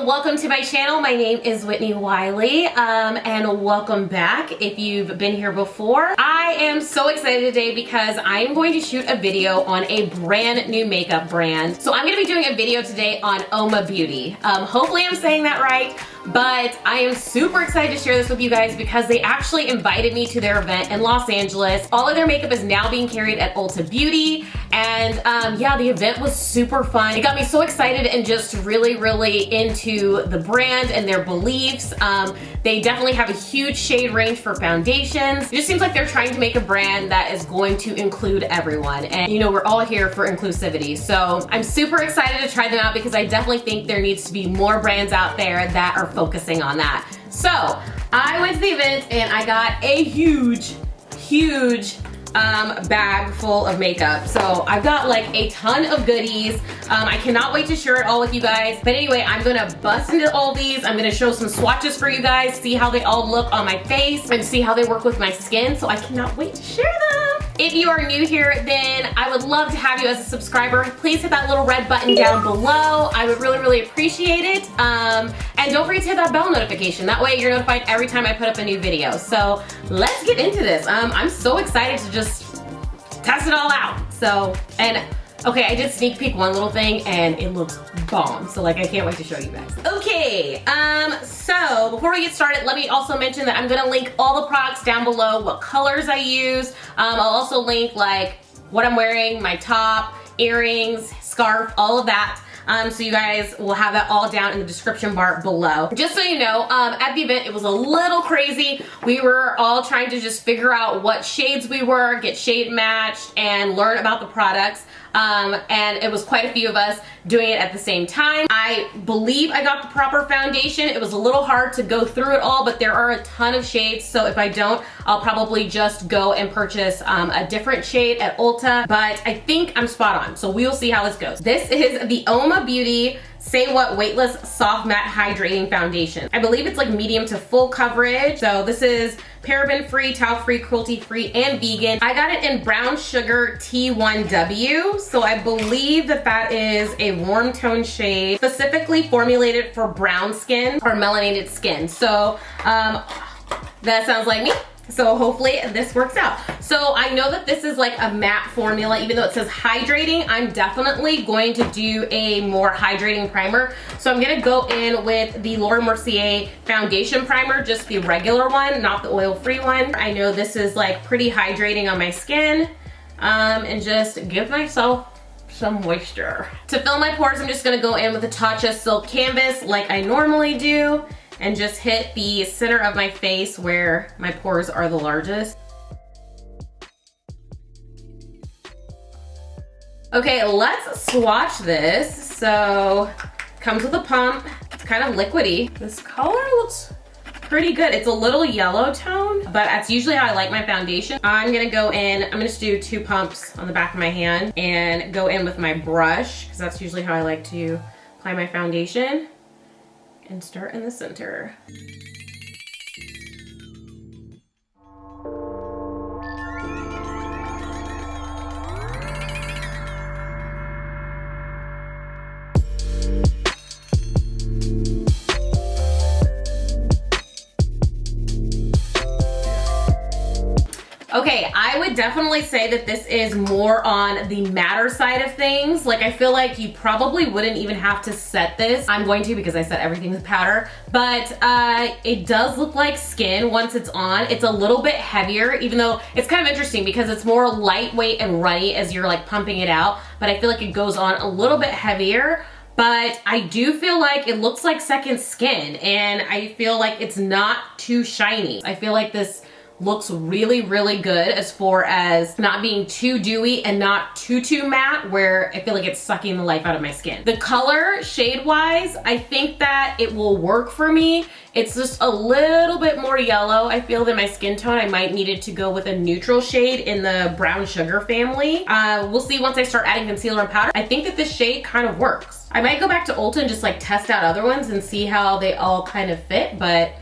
Welcome to my channel. My name is Whitney Wiley, and welcome back if you've been here before. I am so excited today because I am going to shoot a video on a brand new makeup brand. So I'm going to be doing a video today on OMA Beauty. Hopefully I'm saying that right, but I am super excited to share this with you guys because they actually invited me to their event in Los Angeles. All of their makeup is now being carried at OMA Beauty, and yeah, the event was super fun. It got me so excited and just really into the brand and their beliefs. They definitely have a huge shade range for foundations. It just seems like they're trying to make a brand that is going to include everyone, and you know, we're all here for inclusivity. So I'm super excited to try them out because I definitely think there needs to be more brands out there that are focusing on that. So I went to the event and I got a huge bag full of makeup. So I've got like a ton of goodies. I cannot wait to share it all with you guys. But anyway, I'm gonna bust into all these. I'm gonna show some swatches for you guys, see how they all look on my face, and see how they work with my skin. So I cannot wait to share them. If you are new here, then I would love to have you as a subscriber. Please hit that little red button down below. I would really appreciate it. And don't forget to hit that bell notification. That way you're notified every time I put up a new video. So let's get into this. I'm so excited to just test it all out. So, and okay, I did sneak peek one little thing and it looks bomb. So like, I can't wait to show you guys. Okay, so before we get started, let me also mention that I'm gonna link all the products down below, what colors I use. I'll also link like what I'm wearing, my top, earrings, scarf, all of that. So you guys will have that all down in the description bar below. Just so you know, at the event, it was a little crazy. We were all trying to just figure out what shades we were, get shade matched, and learn about the products. And it was quite a few of us doing it at the same time. I believe I got the proper foundation. It was a little hard to go through it all, but there are a ton of shades. So if I don't, I'll probably just go and purchase a different shade at Ulta. But I think I'm spot on. So we will see how this goes. This is the OMA Beauty Say What Weightless Soft Matte Hydrating Foundation. I believe it's like medium to full coverage. So this is paraben-free, talc-free, cruelty-free, and vegan. I got it in Brown Sugar T1W. So I believe that that is a warm tone shade specifically formulated for brown skin or melanated skin. So that sounds like me. So hopefully this works out. So I know that this is like a matte formula, even though it says hydrating. I'm definitely going to do a more hydrating primer. So I'm gonna go in with the Laura Mercier foundation primer, just the regular one, not the oil-free one. I know this is like pretty hydrating on my skin, and just give myself some moisture. To fill my pores, I'm just gonna go in with a Tatcha Silk Canvas like I normally do, and just hit the center of my face where my pores are the largest. Okay, let's swatch this. So, comes with a pump. It's kind of liquidy. This color looks pretty good. It's a little yellow tone, but that's usually how I like my foundation. I'm gonna go in, I'm gonna just do 2 pumps on the back of my hand and go in with my brush, because that's usually how I like to apply my foundation. And start in the center. Okay, I would definitely say that this is more on the matter side of things. Like, I feel like you probably wouldn't even have to set this. I'm going to, because I set everything with powder, but it does look like skin once it's on. It's a little bit heavier, even though it's kind of interesting because it's more lightweight and runny as you're like pumping it out, but I feel like it goes on a little bit heavier. But I do feel like it looks like second skin, and I feel like it's not too shiny. I feel like this looks really, really good as far as not being too dewy and not too matte where I feel like it's sucking the life out of my skin. The color, shade-wise, I think that it will work for me. It's just a little bit more yellow, I feel, than my skin tone. I might need it to go with a neutral shade in the brown sugar family. We'll see once I start adding concealer and powder. I think that this shade kind of works. I might go back to Ulta and just like test out other ones and see how they all kind of fit, but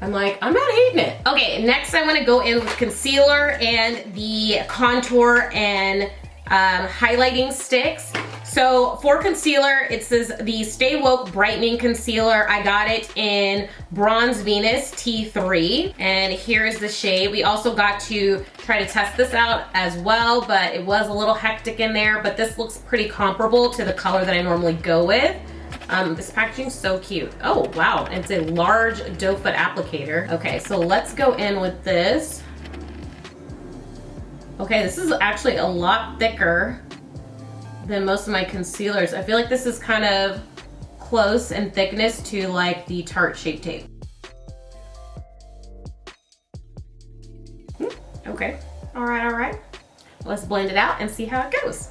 I'm like, I'm not hating it. Okay, next I wanna go in with concealer and the contour and highlighting sticks. So for concealer, it says the Stay Woke Brightening Concealer. I got it in Bronze Venus T3, and here's the shade. We also got to try to test this out as well, but it was a little hectic in there, but this looks pretty comparable to the color that I normally go with. This packaging's so cute. Oh, wow, it's a large doe foot applicator. Okay, so let's go in with this. Okay, this is actually a lot thicker than most of my concealers. I feel like this is kind of close in thickness to like the Tarte Shape Tape. Okay, all right. Let's blend it out and see how it goes.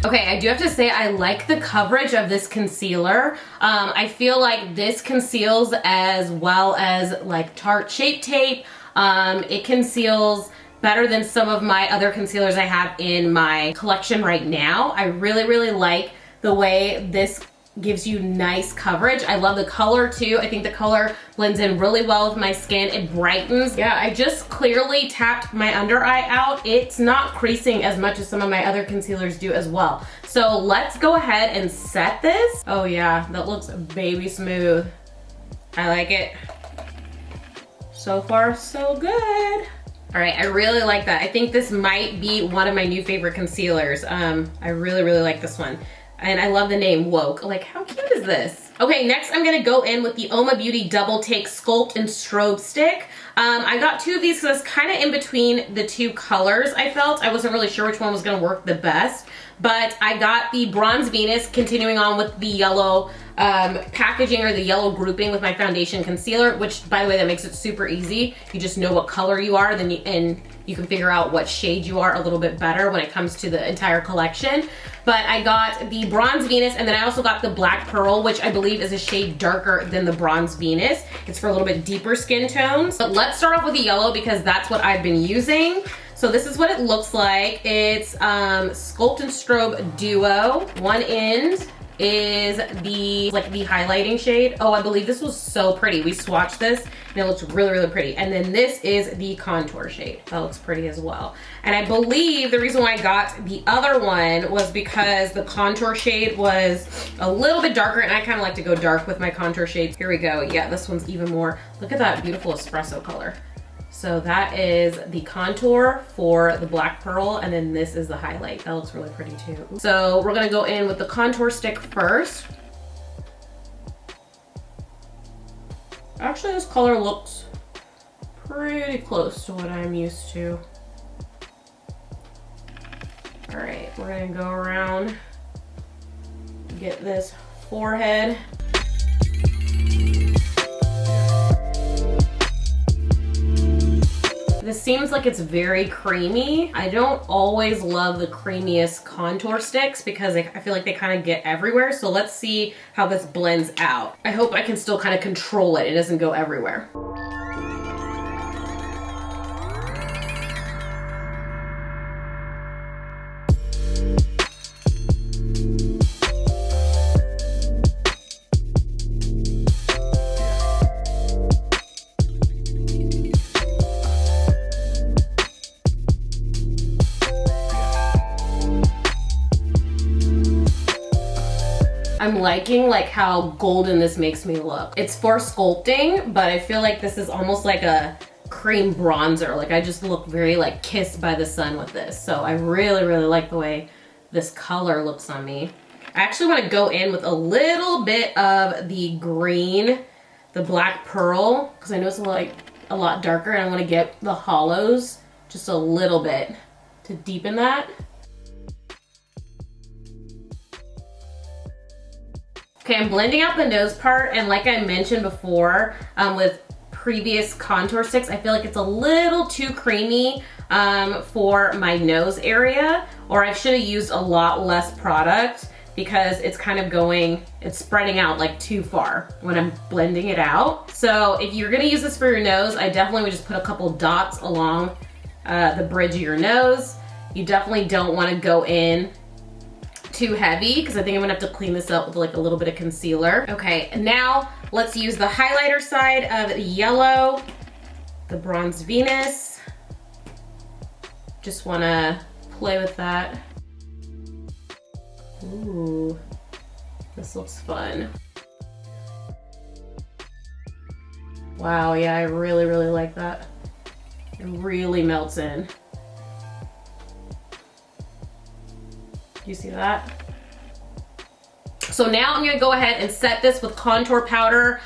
Okay, I do have to say I like the coverage of this concealer. I feel like this conceals as well as like Tarte Shape Tape. It conceals better than some of my other concealers I have in my collection right now. I really like the way this gives you nice coverage. I love the color too. I think the color blends in really well with my skin. It brightens. Yeah, I just clearly tapped my under eye out. It's not creasing as much as some of my other concealers do as well. So let's go ahead and set this. Oh yeah, that looks baby smooth. I like it. So far, so good. All right, I really like that. I think this might be one of my new favorite concealers. I really like this one. And I love the name Woke. Like, how cute is this? Okay, next I'm gonna go in with the OMA Beauty Double Take Sculpt and Strobe Stick. I got two of these because it's kind of in between the two colors, I felt. I wasn't really sure which one was gonna work the best. But I got the Bronze Venus, continuing on with the yellow packaging or the yellow grouping with my foundation concealer, which, by the way, that makes it super easy. You just know what color you are, then you can figure out what shade you are a little bit better when it comes to the entire collection. But I got the Bronze Venus, and then I also got the Black Pearl, which I believe is a shade darker than the Bronze Venus. It's for a little bit deeper skin tones. But let's start off with the yellow because that's what I've been using. So this is what it looks like. It's Sculpt and Strobe Duo. One end is the highlighting shade. Oh, I believe this was so pretty. We swatched this and it looks really pretty. And then this is the contour shade. That looks pretty as well. And I believe the reason why I got the other one was because the contour shade was a little bit darker, and I kind of like to go dark with my contour shades. Here we go. Yeah, this one's even more. Look at that beautiful espresso color. So that is the contour for the Black Pearl, and then this is the highlight. That looks really pretty too. So we're gonna go in with the contour stick first. Actually, this color looks pretty close to what I'm used to. All right, we're gonna go around, get this forehead. This seems like it's very creamy. I don't always love the creamiest contour sticks because I feel like they kind of get everywhere. So let's see how this blends out. I hope I can still kind of control it. It doesn't go everywhere. I'm liking like how golden this makes me look. It's for sculpting, but I feel like this is almost like a cream bronzer. Like I just look very like kissed by the sun with this. So I really like the way this color looks on me. I actually want to go in with a little bit of the green, the Black Pearl, because I know it's like a lot darker and I want to get the hollows just a little bit to deepen that. Okay, I'm blending out the nose part, and like I mentioned before with previous contour sticks, I feel like it's a little too creamy for my nose area, or I should have used a lot less product because it's kind of it's spreading out like too far when I'm blending it out. So if you're gonna use this for your nose, I definitely would just put a couple dots along the bridge of your nose. You definitely don't wanna go in too heavy because I think I'm gonna have to clean this up with like a little bit of concealer. Okay, and now let's use the highlighter side of the yellow, the Bronze Venus. Just wanna play with that. Ooh, this looks fun. Wow, yeah, I really, really like that. It really melts in. You see that? So now I'm gonna go ahead and set this with contour powder,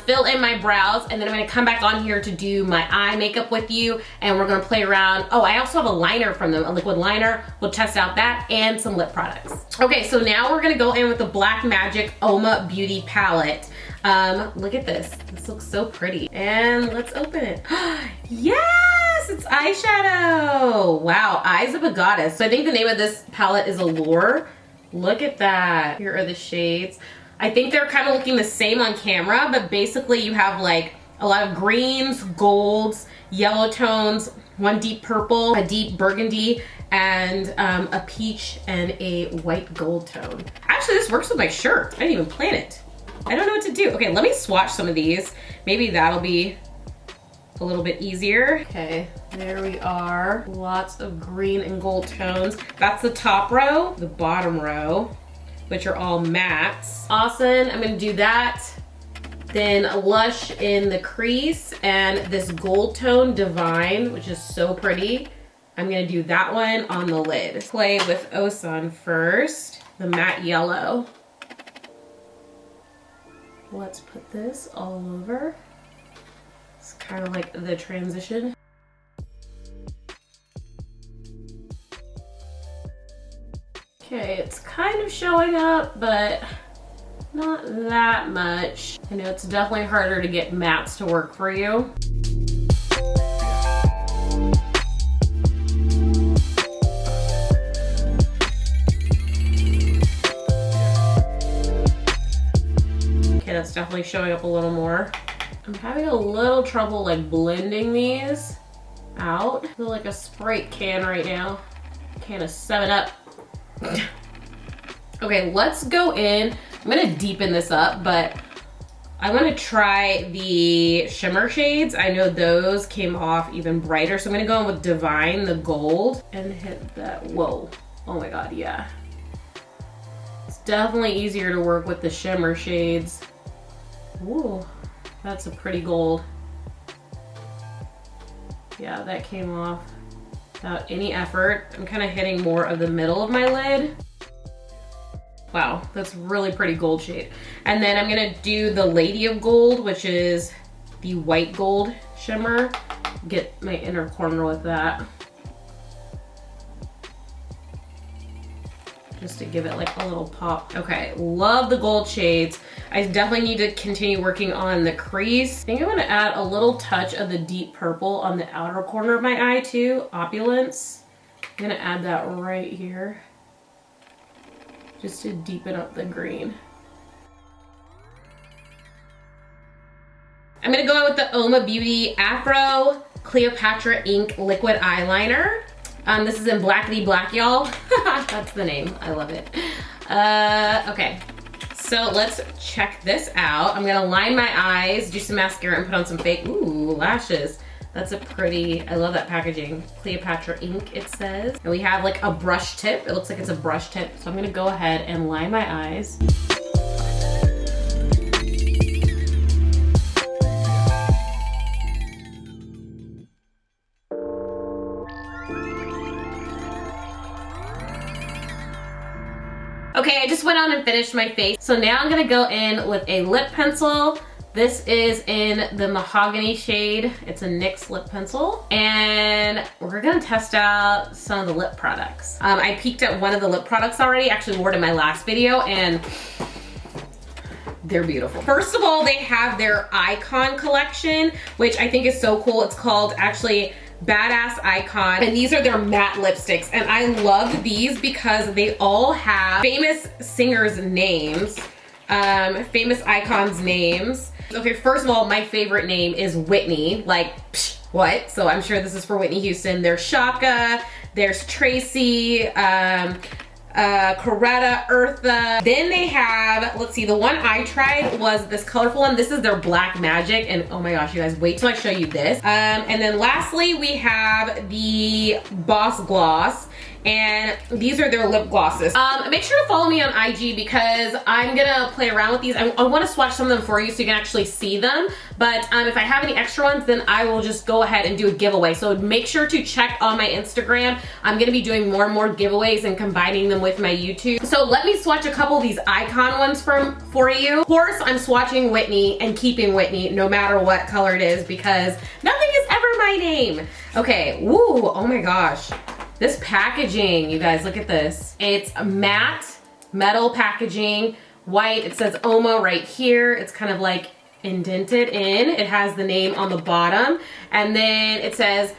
fill in my brows, and then I'm gonna come back on here to do my eye makeup with you, and we're gonna play around. Oh, I also have a liner from them, a liquid liner. We'll test out that and some lip products. Okay, so now we're gonna go in with the Black Magic OMA Beauty palette. Look at this. This looks so pretty. And let's open it. Yes, it's eyeshadow. Wow, Eyes of a Goddess. So I think the name of this palette is Allure. Look at that. Here are the shades. I think they're kind of looking the same on camera, but basically you have like a lot of greens, golds, yellow tones, one deep purple, a deep burgundy, and a peach and a white gold tone. Actually, this works with my shirt. I didn't even plan it. I don't know what to do. Okay, let me swatch some of these. Maybe that'll be a little bit easier. Okay, there we are. Lots of green and gold tones. That's the top row, the bottom row, which are all mattes. Awesome, I'm gonna do that. Then Lush in the crease, and this gold tone, Divine, which is so pretty. I'm gonna do that one on the lid. Play with Osan first, the matte yellow. Let's put this all over. It's kind of like the transition. Okay, it's kind of showing up, but not that much. I know it's definitely harder to get mattes to work for you. Okay, that's definitely showing up a little more. I'm having a little trouble like blending these out. I feel like a Sprite can right now. Can of 7-Up. Okay, let's go in. I'm gonna deepen this up, but I wanna try the shimmer shades. I know those came off even brighter, so I'm gonna go in with Divine, the gold, and hit that. Whoa, oh my God, yeah. It's definitely easier to work with the shimmer shades. Ooh. That's a pretty gold. Yeah, that came off without any effort. I'm kind of hitting more of the middle of my lid. Wow, that's really pretty gold shade. And then I'm gonna do the Lady of Gold, which is the white gold shimmer. Get my inner corner with that. Just to give it like a little pop. Okay, love the gold shades. I definitely need to continue working on the crease. I think I'm gonna add a little touch of the deep purple on the outer corner of my eye too, Opulence. I'm gonna add that right here, just to deepen up the green. I'm gonna go with the OMA Beauty Afro Cleopatra Ink Liquid Eyeliner. This is in Blackity Black, y'all. That's the name, I love it. Okay, so let's check this out. I'm gonna line my eyes, do some mascara, and put on some fake, ooh, lashes. That's a pretty, I love that packaging. Cleopatra Ink, it says. And we have like a brush tip. It looks like it's a brush tip. So I'm gonna go ahead and line my eyes. Okay, I just went on and finished my face. So now I'm gonna go in with a lip pencil, This is in the mahogany shade. It's a NYX lip pencil. And we're gonna test out some of the lip products. I peeked at one of the lip products already, actually wore it in my last video, and they're beautiful. First of all, they have their Icon collection, which I think is so cool. It's called actually Badass Icon, and these are their matte lipsticks. And I love these because they all have famous singers' names, famous icons' names. Okay, first of all, my favorite name is Whitney, like, psh, what? So I'm sure this is for Whitney Houston. There's Shaka, there's Tracy, Coretta, Eartha. Then they have, let's see, the one I tried was this colorful one. This is their Black Magic, and oh my gosh, you guys, wait till I show you this. And then lastly, we have the Boss Gloss, and these are their lip glosses. Make sure to follow me on IG because I'm gonna play around with these. I wanna swatch some of them for you so you can actually see them. But if I have any extra ones, then I will just go ahead and do a giveaway. So make sure to check on my Instagram. I'm gonna be doing more and more giveaways and combining them with my YouTube. So let me swatch a couple of these Icon ones for you. Of course, I'm swatching Whitney and keeping Whitney no matter what color it is because nothing is ever my name. Okay, woo, oh my gosh. This packaging, you guys, look at this. It's a matte metal packaging, white. It says OMA right here. It's kind of like indented in. It has the name on the bottom. And then it says,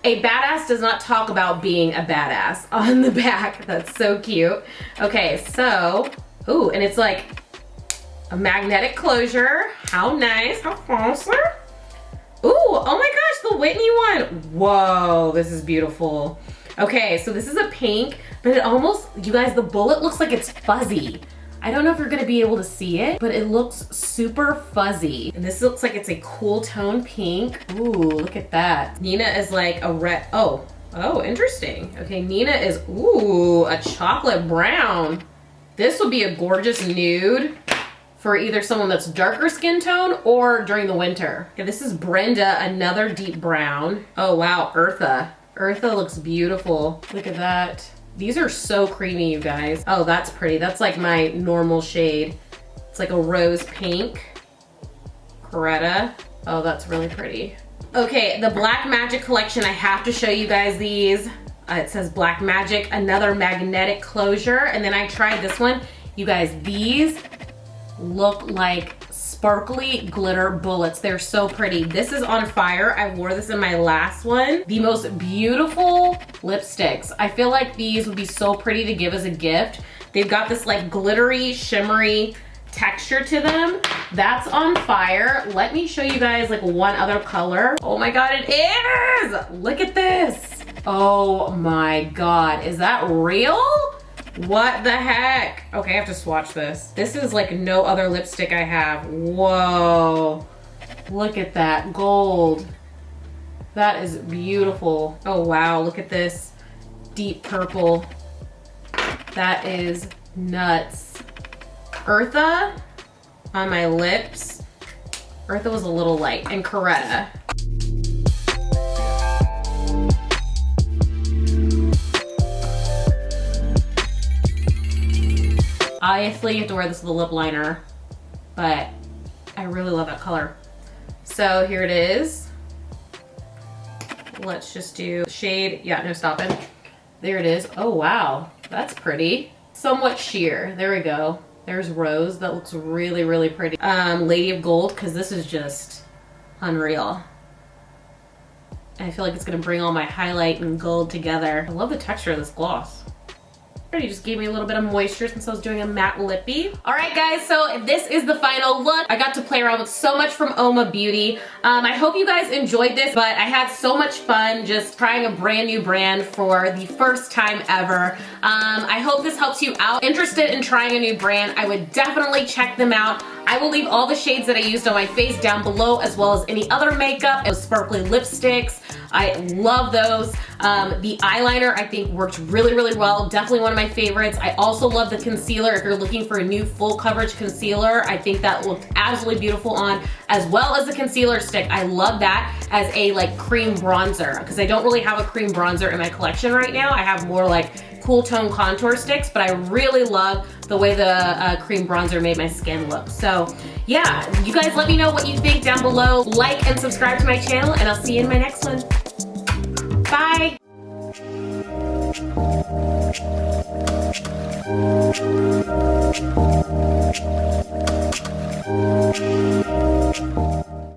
a badass does not talk about being a badass on the back. That's so cute. Okay, so, ooh, and it's like a magnetic closure. How nice, how fancy. Ooh, oh my gosh, the Whitney one. Whoa, this is beautiful. Okay, so this is a pink, but it almost, you guys, the bullet looks like it's fuzzy. I don't know if you're gonna be able to see it, but it looks super fuzzy. And this looks like it's a cool tone pink. Ooh, look at that. Nina is like a red, oh, interesting. Okay, Nina is, ooh, a chocolate brown. This would be a gorgeous nude for either someone that's darker skin tone or during the winter. Okay, this is Brenda, another deep brown. Oh wow, Eartha. Eartha looks beautiful. Look at that. These are so creamy, you guys. Oh, that's pretty. That's like my normal shade. It's like a rose pink. Coretta. Oh, that's really pretty. Okay, the Black Magic collection, I have to show you guys these. It says Black Magic, another magnetic closure. And then I tried this one. You guys, these look like sparkly glitter bullets. They're so pretty. This is on fire. I wore this in my last one. The most beautiful lipsticks. I feel like these would be so pretty to give as a gift. They've got this like glittery, shimmery texture to them. That's on fire. Let me show you guys like one other color. Oh my God, it is! Look at this. Oh my God, is that real? What the heck? Okay, I have to swatch this. This is like no other lipstick I have. Whoa. Look at that gold. That is beautiful. Oh wow, look at this deep purple. That is nuts. Eartha on my lips. Eartha was a little light. And Coretta. Obviously, you have to wear this with a lip liner, but I really love that color. So here it is. Let's just do shade. Yeah, no stopping. There it is. Oh, wow. That's pretty. Somewhat sheer. There we go. There's Rose. That looks really, really pretty. Lady of Gold, because this is just unreal. And I feel like it's going to bring all my highlight and gold together. I love the texture of this gloss. You just gave me a little bit of moisture since I was doing a matte lippy. All right guys, so this is the final look. I got to play around with so much from OMA Beauty. I hope you guys enjoyed this, but I had so much fun just trying a brand new brand for the first time ever. I hope this helps you out. Interested in trying a new brand, I would definitely check them out. I will leave all the shades that I used on my face down below, as well as any other makeup. Those sparkly lipsticks, I love those. The eyeliner I think worked really, really well. Definitely one of my favorites. I also love the concealer. If you're looking for a new full coverage concealer, I think that looked absolutely beautiful on, as well as the concealer stick. I love that as a like cream bronzer, because I don't really have a cream bronzer in my collection right now. I have more like cool tone contour sticks, but I really love the way the cream bronzer made my skin look. So yeah, you guys let me know what you think down below. Like and subscribe to my channel, and I'll see you in my next one.